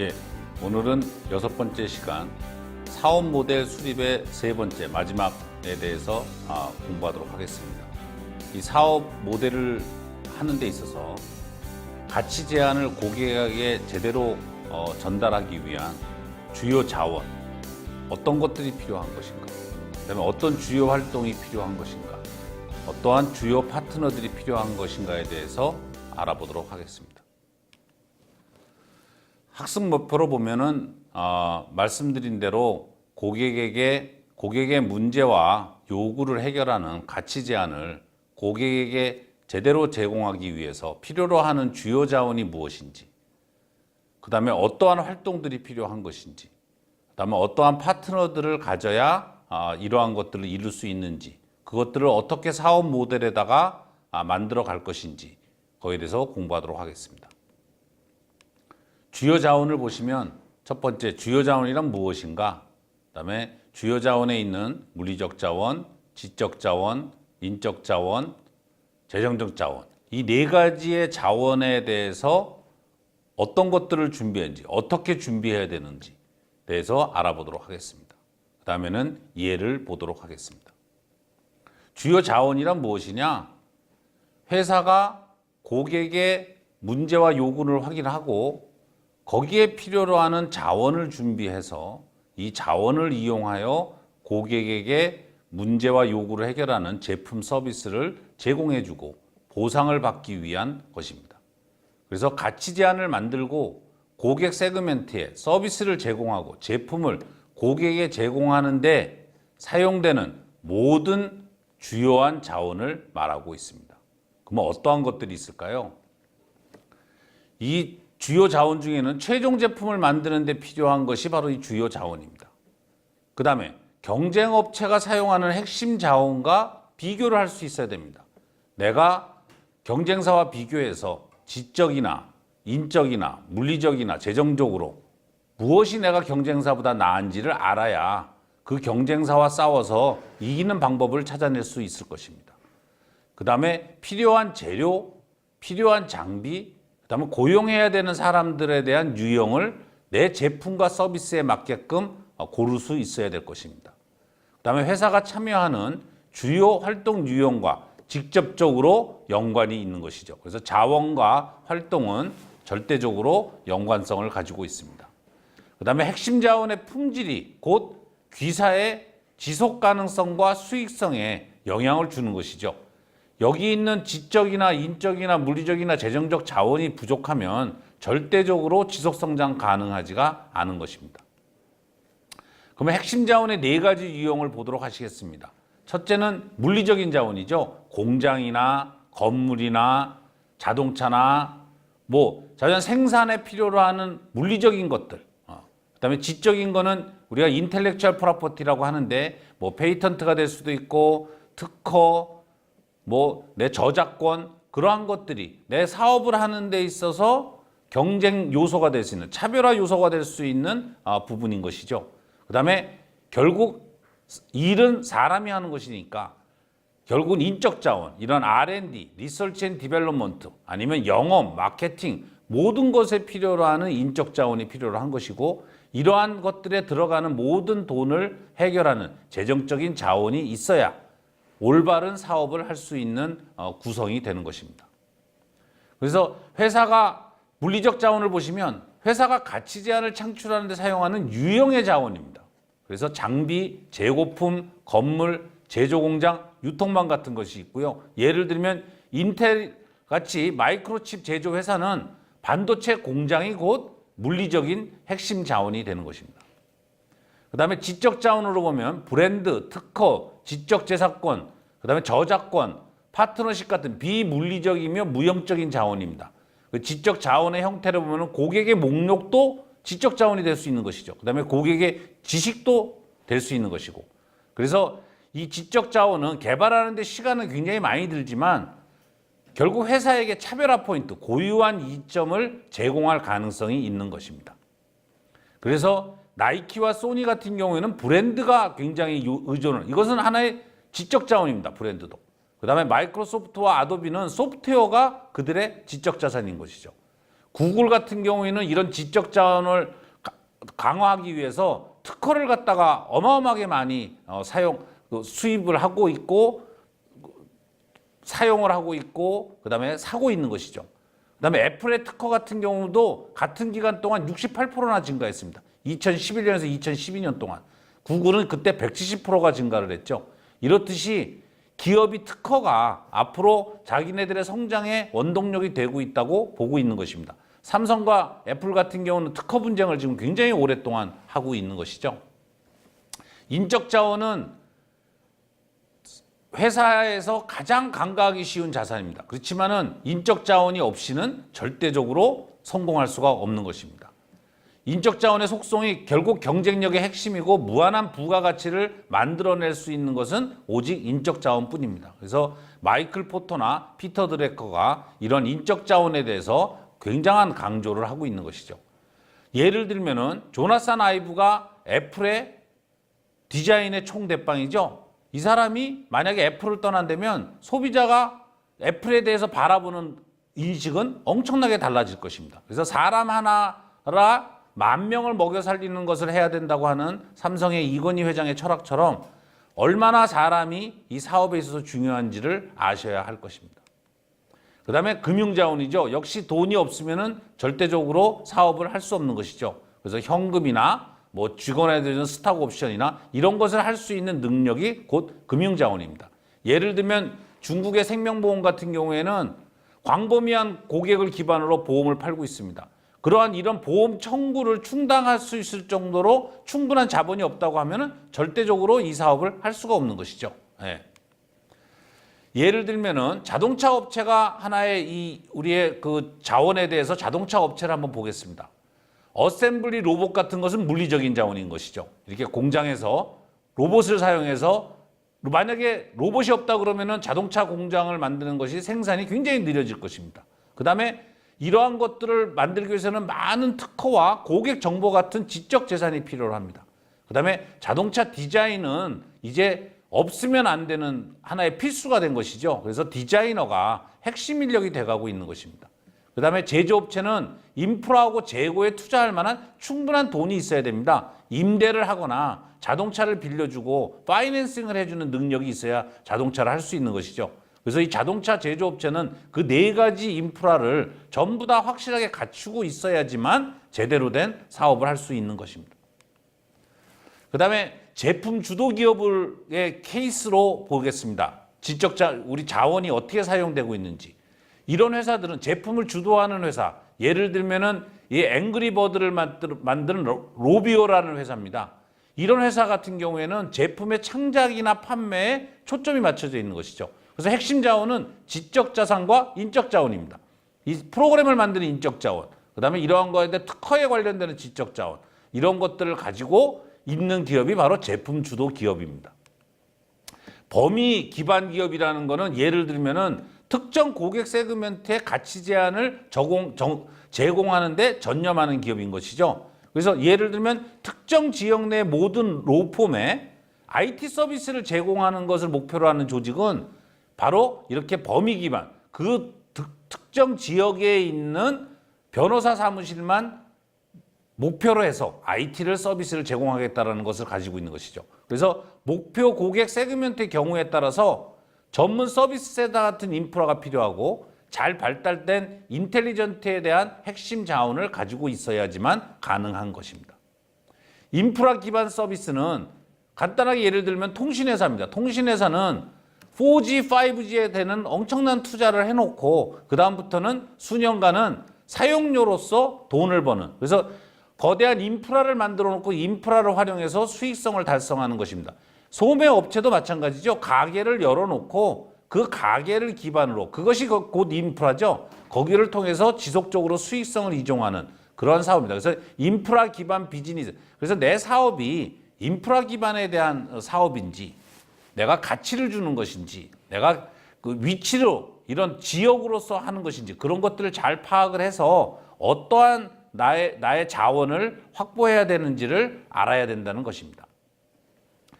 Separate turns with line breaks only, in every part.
예, 오늘은 6번째 시간 사업 모델 수립의 3번째 마지막에 대해서 공부하도록 하겠습니다. 이 사업 모델을 하는 데 있어서 가치 제안을 고객에게 제대로 전달하기 위한 주요 자원, 어떤 것들이 필요한 것인가, 그다음에 어떤 주요 활동이 필요한 것인가, 어떠한 주요 파트너들이 필요한 것인가에 대해서 알아보도록 하겠습니다. 학습 목표로 보면은 말씀드린 대로 고객의 문제와 요구를 해결하는 가치 제안을 고객에게 제대로 제공하기 위해서 필요로 하는 주요 자원이 무엇인지, 그 다음에 어떠한 활동들이 필요한 것인지, 그 다음에 어떠한 파트너들을 가져야 이러한 것들을 이룰 수 있는지, 그것들을 어떻게 사업 모델에다가 만들어 갈 것인지, 거기에 대해서 공부하도록 하겠습니다. 주요 자원을 보시면 첫 번째 주요 자원이란 무엇인가, 그 다음에 주요 자원에 있는 물리적 자원, 지적 자원, 인적 자원, 재정적 자원, 이 4가지의 자원에 대해서 어떤 것들을 준비했는지, 어떻게 준비해야 되는지 대해서 알아보도록 하겠습니다. 그 다음에는 예를 보도록 하겠습니다. 주요 자원이란 무엇이냐? 회사가 고객의 문제와 요구를 확인하고 거기에 필요로 하는 자원을 준비해서 이 자원을 이용하여 고객에게 문제와 요구를 해결하는 제품 서비스를 제공해주고 보상을 받기 위한 것입니다. 그래서 가치 제안을 만들고 고객 세그멘트에 서비스를 제공하고 제품을 고객에게 제공하는데 사용되는 모든 주요한 자원을 말하고 있습니다. 그러면 어떠한 것들이 있을까요? 이 주요 자원 중에는 최종 제품을 만드는 데 필요한 것이 바로 이 주요 자원입니다. 그 다음에 경쟁 업체가 사용하는 핵심 자원과 비교를 할 수 있어야 됩니다. 내가 경쟁사와 비교해서 지적이나 인적이나 물리적이나 재정적으로 무엇이 내가 경쟁사보다 나은지를 알아야 그 경쟁사와 싸워서 이기는 방법을 찾아낼 수 있을 것입니다. 그 다음에 필요한 재료, 필요한 장비, 그 다음에 고용해야 되는 사람들에 대한 유형을 내 제품과 서비스에 맞게끔 고를 수 있어야 될 것입니다. 그 다음에 회사가 참여하는 주요 활동 유형과 직접적으로 연관이 있는 것이죠. 그래서 자원과 활동은 절대적으로 연관성을 가지고 있습니다. 그 다음에 핵심 자원의 품질이 곧 귀사의 지속 가능성과 수익성에 영향을 주는 것이죠. 여기 있는 지적이나 인적이나 물리적이나 재정적 자원이 부족하면 절대적으로 지속성장 가능하지가 않은 것입니다. 그러면 핵심 자원의 4가지 유형을 보도록 하시겠습니다. 첫째는 물리적인 자원이죠. 공장이나 건물이나 자동차나 자연 생산에 필요로 하는 물리적인 것들. 그다음에 지적인 거는 우리가 인텔렉츄얼 프로퍼티라고 하는데 페이턴트가 될 수도 있고 특허, 내 저작권, 그러한 것들이 내 사업을 하는 데 있어서 경쟁 요소가 될 수 있는, 차별화 요소가 될 수 있는 부분인 것이죠. 그 다음에 결국 일은 사람이 하는 것이니까 결국은 인적 자원, 이런 R&D, 리서치 앤 디벨롭먼트, 아니면 영업, 마케팅, 모든 것에 필요로 하는 인적 자원이 필요로 한 것이고, 이러한 것들에 들어가는 모든 돈을 해결하는 재정적인 자원이 있어야 올바른 사업을 할 수 있는 구성이 되는 것입니다. 그래서 회사가 물리적 자원을 보시면 회사가 가치 제안을 창출하는 데 사용하는 유형의 자원입니다. 그래서 장비, 재고품, 건물, 제조공장, 유통망 같은 것이 있고요. 예를 들면 인텔 같이 마이크로칩 제조 회사는 반도체 공장이 곧 물리적인 핵심 자원이 되는 것입니다. 그 다음에 지적 자원으로 보면 브랜드, 특허, 지적 재산권, 그 다음에 저작권, 파트너십 같은 비물리적이며 무형적인 자원입니다. 그 지적 자원의 형태를 보면 고객의 목록도 지적 자원이 될 수 있는 것이죠. 그 다음에 고객의 지식도 될 수 있는 것이고. 그래서 이 지적 자원은 개발하는 데 시간은 굉장히 많이 들지만 결국 회사에게 차별화 포인트, 고유한 이점을 제공할 가능성이 있는 것입니다. 그래서 나이키와 소니 같은 경우에는 브랜드가 굉장히 의존을, 이것은 하나의 지적 자원입니다. 브랜드도. 그 다음에 마이크로소프트와 아도비는 소프트웨어가 그들의 지적 자산인 것이죠. 구글 같은 경우에는 이런 지적 자원을 강화하기 위해서 특허를 갖다가 어마어마하게 많이 수입을 하고 있고 사용을 하고 있고 그다음에 사고 있는 것이죠. 그다음에 애플의 특허 같은 경우도 같은 기간 동안 68%나 증가했습니다. 2011년에서 2012년 동안. 구글은 그때 170%가 증가를 했죠. 이렇듯이 기업이 특허가 앞으로 자기네들의 성장의 원동력이 되고 있다고 보고 있는 것입니다. 삼성과 애플 같은 경우는 특허 분쟁을 지금 굉장히 오랫동안 하고 있는 것이죠. 인적 자원은 회사에서 가장 간과하기 쉬운 자산입니다. 그렇지만은 인적 자원이 없이는 절대적으로 성공할 수가 없는 것입니다. 인적 자원의 속성이 결국 경쟁력의 핵심이고 무한한 부가가치를 만들어낼 수 있는 것은 오직 인적 자원뿐입니다. 그래서 마이클 포터나 피터 드래커가 이런 인적 자원에 대해서 굉장한 강조를 하고 있는 것이죠. 예를 들면은 조나산 아이브가 애플의 디자인의 총대빵이죠. 이 사람이 만약에 애플을 떠난다면 소비자가 애플에 대해서 바라보는 인식은 엄청나게 달라질 것입니다. 그래서 사람 하나라 10,000명을 먹여 살리는 것을 해야 된다고 하는 삼성의 이건희 회장의 철학처럼 얼마나 사람이 이 사업에 있어서 중요한지를 아셔야 할 것입니다. 그 다음에 금융자원이죠. 역시 돈이 없으면은 절대적으로 사업을 할 수 없는 것이죠. 그래서 현금이나 뭐 직원에 대한 스탁 옵션이나 이런 것을 할 수 있는 능력이 곧 금융자원입니다. 예를 들면 중국의 생명보험 같은 경우에는 광범위한 고객을 기반으로 보험을 팔고 있습니다. 그러한 이런 보험 청구를 충당할 수 있을 정도로 충분한 자본이 없다고 하면은 절대적으로 이 사업을 할 수가 없는 것이죠. 예. 예를 들면은 자동차 업체가 하나의 우리의 그 자원에 대해서 자동차 업체를 한번 보겠습니다. 어셈블리 로봇 같은 것은 물리적인 자원인 것이죠. 이렇게 공장에서 로봇을 사용해서 만약에 로봇이 없다 그러면은 자동차 공장을 만드는 것이 생산이 굉장히 느려질 것입니다. 그 다음에 이러한 것들을 만들기 위해서는 많은 특허와 고객 정보 같은 지적 재산이 필요합니다. 그 다음에 자동차 디자인은 이제 없으면 안 되는 하나의 필수가 된 것이죠. 그래서 디자이너가 핵심 인력이 돼가고 있는 것입니다. 그 다음에 제조업체는 인프라하고 재고에 투자할 만한 충분한 돈이 있어야 됩니다. 임대를 하거나 자동차를 빌려주고 파이낸싱을 해주는 능력이 있어야 자동차를 할 수 있는 것이죠. 그래서 이 자동차 제조업체는 그 4가지 인프라를 전부 다 확실하게 갖추고 있어야지만 제대로 된 사업을 할 수 있는 것입니다. 그 다음에 제품 주도 기업의 케이스로 보겠습니다. 우리 자원이 어떻게 사용되고 있는지. 이런 회사들은 제품을 주도하는 회사, 예를 들면은 이 앵그리버드를 만드는 로비오라는 회사입니다. 이런 회사 같은 경우에는 제품의 창작이나 판매에 초점이 맞춰져 있는 것이죠. 그래서 핵심 자원은 지적 자산과 인적 자원입니다. 이 프로그램을 만드는 인적 자원, 그 다음에 이러한 거에 대해 특허에 관련되는 지적 자원, 이런 것들을 가지고 있는 기업이 바로 제품 주도 기업입니다. 범위 기반 기업이라는 거는 예를 들면은 특정 고객 세그멘트의 가치 제한을 제공하는데 전념하는 기업인 것이죠. 그래서 예를 들면 특정 지역 내 모든 로펌에 IT 서비스를 제공하는 것을 목표로 하는 조직은 바로 이렇게 범위 기반, 그 특정 지역에 있는 변호사 사무실만 목표로 해서 IT를 서비스를 제공하겠다는 것을 가지고 있는 것이죠. 그래서 목표 고객 세그멘트의 경우에 따라서 전문 서비스 세다 같은 인프라가 필요하고 잘 발달된 인텔리전트에 대한 핵심 자원을 가지고 있어야지만 가능한 것입니다. 인프라 기반 서비스는 간단하게 예를 들면 통신회사입니다. 통신회사는 4G, 5G에 대한 엄청난 투자를 해놓고 그 다음부터는 수년간은 사용료로서 돈을 버는, 그래서 거대한 인프라를 만들어 놓고 인프라를 활용해서 수익성을 달성하는 것입니다. 소매 업체도 마찬가지죠. 가게를 열어놓고 그 가게를 기반으로, 그것이 곧 인프라죠. 거기를 통해서 지속적으로 수익성을 이용하는 그런 사업입니다. 그래서 인프라 기반 비즈니스, 그래서 내 사업이 인프라 기반에 대한 사업인지, 내가 가치를 주는 것인지, 내가 그 위치로 이런 지역으로서 하는 것인지, 그런 것들을 잘 파악을 해서 어떠한 나의 자원을 확보해야 되는지를 알아야 된다는 것입니다.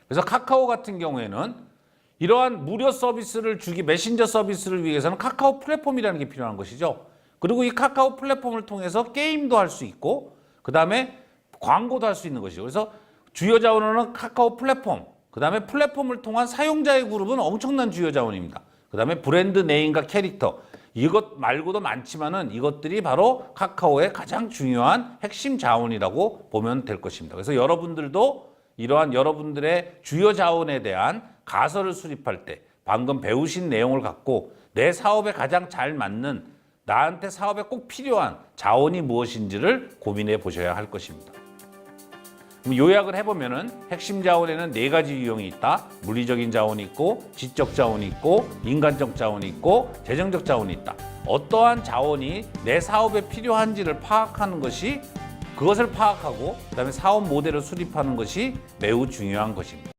그래서 카카오 같은 경우에는 이러한 무료 서비스를 메신저 서비스를 위해서는 카카오 플랫폼이라는 게 필요한 것이죠. 그리고 이 카카오 플랫폼을 통해서 게임도 할 수 있고 그다음에 광고도 할 수 있는 것이죠. 그래서 주요 자원은 카카오 플랫폼, 그다음에 플랫폼을 통한 사용자의 그룹은 엄청난 주요 자원입니다. 그다음에 브랜드 네임과 캐릭터, 이것 말고도 많지만은 이것들이 바로 카카오의 가장 중요한 핵심 자원이라고 보면 될 것입니다. 그래서 여러분들도 이러한 여러분들의 주요 자원에 대한 가설을 수립할 때 방금 배우신 내용을 갖고 내 사업에 가장 잘 맞는, 나한테 사업에 꼭 필요한 자원이 무엇인지를 고민해 보셔야 할 것입니다. 그럼 요약을 해보면은 핵심 자원에는 4가지 유형이 있다. 물리적인 자원이 있고, 지적 자원이 있고, 인간적 자원이 있고, 재정적 자원이 있다. 어떠한 자원이 내 사업에 필요한지를 파악하는 것이, 그것을 파악하고 그다음에 사업 모델을 수립하는 것이 매우 중요한 것입니다.